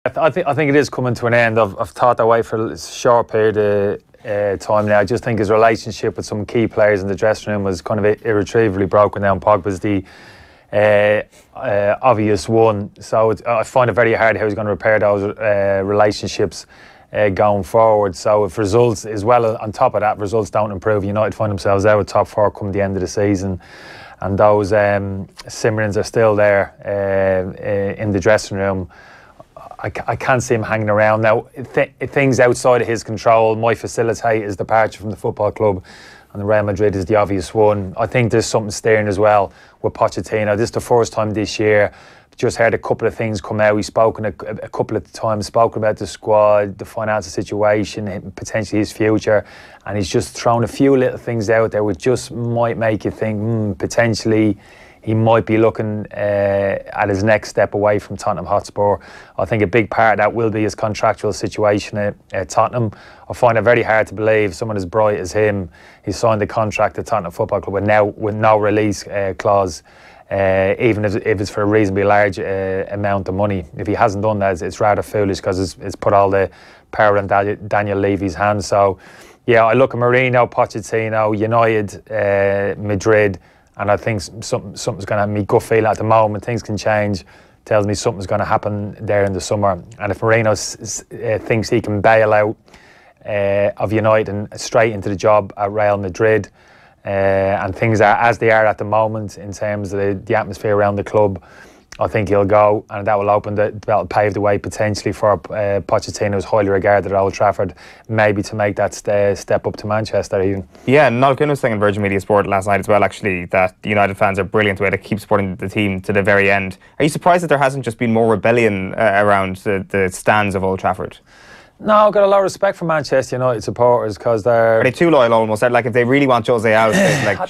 I think it is coming to an end. I've thought that way for a short period of time now. I just think his relationship with some key players in the dressing room was kind of irretrievably broken down. Pogba's the obvious one, so I find it very hard how he's going to repair those relationships going forward. So if results, as well on top of that, results don't improve, United find themselves out of top four come the end of the season, and those simmerings are still there in the dressing room. I can't see him hanging around now. Things outside of his control might facilitate his departure from the football club, and the Real Madrid is the obvious one. I think there's something steering as well with Pochettino. This is the first time this year. Just heard a couple of things come out. We've spoken a couple of times, spoken about the squad, the financial situation, potentially his future, and he's just thrown a few little things out there which just might make you think potentially he might be looking at his next step away from Tottenham Hotspur. I think a big part of that will be his contractual situation at Tottenham. I find it very hard to believe someone as bright as him, he signed a contract at Tottenham Football Club with no release clause, even if it's for a reasonably large amount of money. If he hasn't done that, it's rather foolish, because it's put all the power in Daniel Levy's hands. So, yeah, I look at Mourinho, Pochettino, United, Madrid, and I think something's going to have me gut feel at the moment. Things can change. Tells me something's going to happen there in the summer. And if Mourinho thinks he can bail out of United and straight into the job at Real Madrid, and things are as they are at the moment in terms of the atmosphere around the club, I think he'll go, and that'll pave the way potentially for Pochettino, who's highly regarded at Old Trafford, maybe to make that step up to Manchester even. Yeah, Niall Quinn was saying in Virgin Media Sport last night as well, actually, that the United fans are brilliant the way they keep supporting the team to the very end. Are you surprised that there hasn't just been more rebellion around the stands of Old Trafford? No, I've got a lot of respect for Manchester United supporters, because they're... Are they too loyal almost? Like, if they really want Jose out...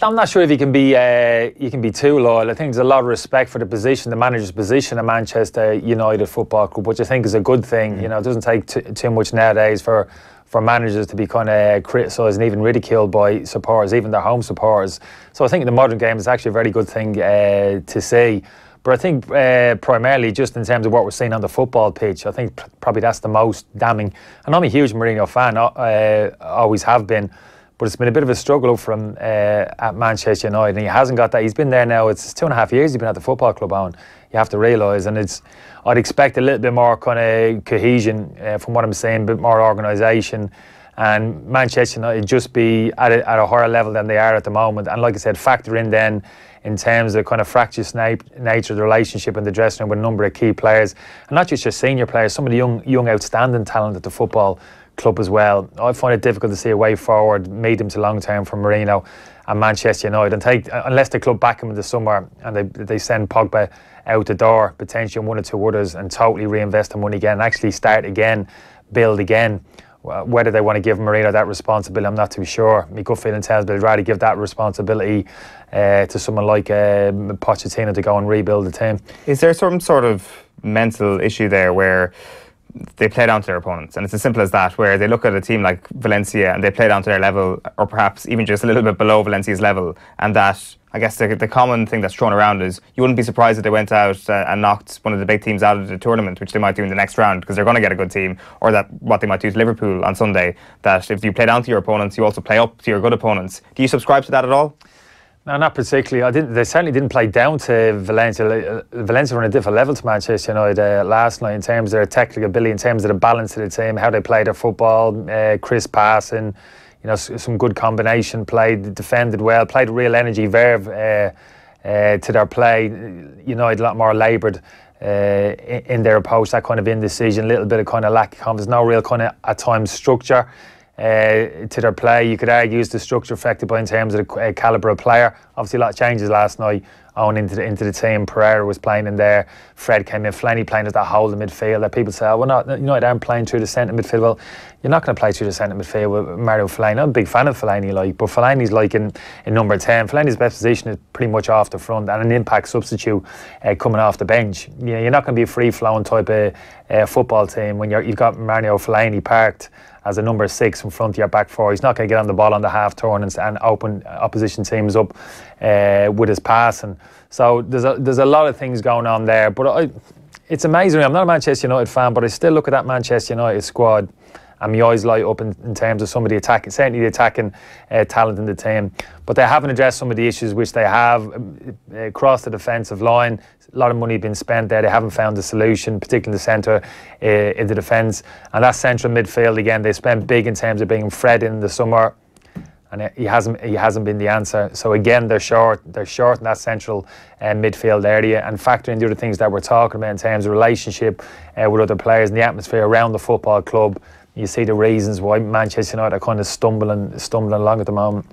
I'm not sure if you can be too loyal. I think there's a lot of respect for the position, the manager's position at Manchester United Football Club, which I think is a good thing. It doesn't take too much nowadays for managers to be kind of criticised and even ridiculed by supporters, even their home supporters. So I think in the modern game it's actually a very good thing to see. But I think primarily just in terms of what we're seeing on the football pitch, I think probably that's the most damning. And I'm a huge Mourinho fan, always have been, but it's been a bit of a struggle for him at Manchester United, and he hasn't got that. He's been there now, it's 2.5 years he's been at the football club on, you have to realise, and I'd expect a little bit more kind of cohesion from what I'm saying, a bit more organisation, and Manchester United just be at a higher level than they are at the moment. And like I said, factor in then in terms of kind of fractious nature of the relationship in the dressing room with a number of key players, and not just your senior players, some of the young outstanding talent at the football club as well. I find it difficult to see a way forward, medium to long term, for Mourinho and Manchester United, and unless the club back him in the summer and they send Pogba out the door, potentially one or two others, and totally reinvest the money again and actually start again, build again. Whether they want to give Mourinho that responsibility, I'm not too sure. My gut feeling tells me they'd rather give that responsibility to someone like Pochettino to go and rebuild the team. Is there some sort of mental issue there where they play down to their opponents, and it's as simple as that, where they look at a team like Valencia and they play down to their level, or perhaps even just a little bit below Valencia's level, and that, I guess the common thing that's thrown around is you wouldn't be surprised if they went out and knocked one of the big teams out of the tournament, which they might do in the next round because they're going to get a good team, or that what they might do to Liverpool on Sunday, that if you play down to your opponents, you also play up to your good opponents. Do you subscribe to that at all? No, not particularly. They certainly didn't play down to Valencia. Valencia were on a different level to Manchester United last night in terms of their technical ability, in terms of the balance of the team, how they played their football, crisp passing, some good combination play, defended well, played real energy verve to their play. United a lot more laboured in their approach, that kind of indecision, a little bit of kind of lack of confidence, no real kind of at times structure to their play. You could argue is the structure affected by in terms of the calibre of player. Obviously a lot of changes last night on into the team. Pereira was playing in there, Fred came in, Fellaini playing at that hole in midfield that people say, oh, well, United aren't playing through the centre midfield. Well, you're not going to play through the centre midfield with Mario Fellaini. I'm a big fan of Fellaini, but Fellaini's in number 10. Fellaini's best position is pretty much off the front and an impact substitute coming off the bench. You're not going to be a free-flowing type of football team when you've got Mario Fellaini parked as a number 6 in front of your back four. He's not going to get on the ball on the half turn and open opposition teams up with his passing. So there's a lot of things going on there, but It's amazing. I'm not a Manchester United fan, but I still look at that Manchester United squad and my eyes light up in terms of some of the attacking, certainly the attacking talent in the team. But they haven't addressed some of the issues which they have across the defensive line. A lot of money being spent there. They haven't found the solution, particularly in the centre, in the defence. And that central midfield, again, they spent big in terms of bringing Fred in the summer. And he hasn't been the answer. So again, they're short in that central midfield area, and factoring the other things that we're talking about in terms of relationship with other players and the atmosphere around the football club. You see the reasons why Manchester United are kind of stumbling along at the moment.